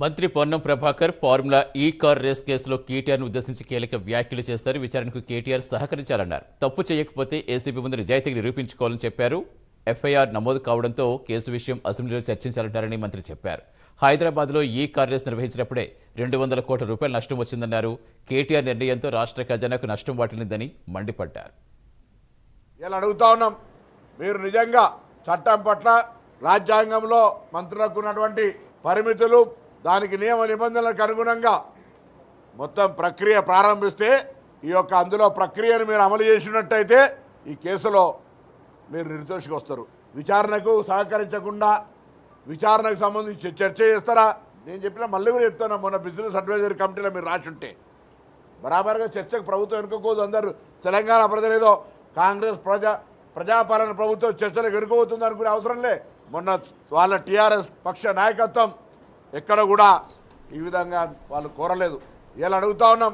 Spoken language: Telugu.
మంత్రి పొన్నం ప్రభాకర్ ఫార్ములా ఈ కార్ రేస్ కేసులో కేటీఆర్ను ఉద్దేశించి కీలక వ్యాఖ్యలు చేశారు. విచారణకు కేటీఆర్ సహకరించాలన్నారు. తప్పు చేయకపోతే ఏసీబీ ముందు నిజాయితీగా నిరూపించుకోవాలని చెప్పారు. ఎఫ్ఐఆర్ నమోదు కావడంతో కేసు విషయం అసెంబ్లీలో చర్చించాలంటారని మంత్రి చెప్పారు. హైదరాబాద్లో ఈ కార్ రేస్ నిర్వహించినప్పుడే 200 కోట్ల రూపాయల నష్టం వచ్చిందన్నారు. కేటీఆర్ నిర్ణయంతో రాష్ట్ర ఖజానాకు నష్టం వాటిల్లిందని మండిపడ్డారు. ఇలా అడుగుతా ఉన్నాం, మీరు నిజంగా చట్టం పట్ల రాజ్యాంగంలో మంత్రులకు ఉన్నటువంటి పరిమితులు, దానికి నియమ నిబంధనలకు అనుగుణంగా మొత్తం ప్రక్రియ ప్రారంభిస్తే ఈ యొక్క అందులో ప్రక్రియను మీరు అమలు చేసినట్టయితే ఈ కేసులో మీరు నిర్దోషికి వస్తారు. విచారణకు సహకరించకుండా విచారణకు సంబంధించి చర్చ చేస్తారా? నేను చెప్పిన మళ్ళీ కూడా చెప్తాను, మొన్న బిజినెస్ అడ్వైజరీ కమిటీలో మీరు రాసుంటే బరాబర్గా చర్చకు ప్రభుత్వం వెనుకోదు. అందరూ తెలంగాణ ప్రజలేదో కాంగ్రెస్ ప్రజాపాలన ప్రభుత్వం చర్చలకు వెనుకోబోతుంది అనుకునే అవసరం లే. మొన్న వాళ్ళ టీఆర్ఎస్ పక్ష నాయకత్వం ఎక్కడ కూడా ఈ విధంగా వాళ్ళు కోరలేదు. ఇలా అడుగుతా ఉన్నాం,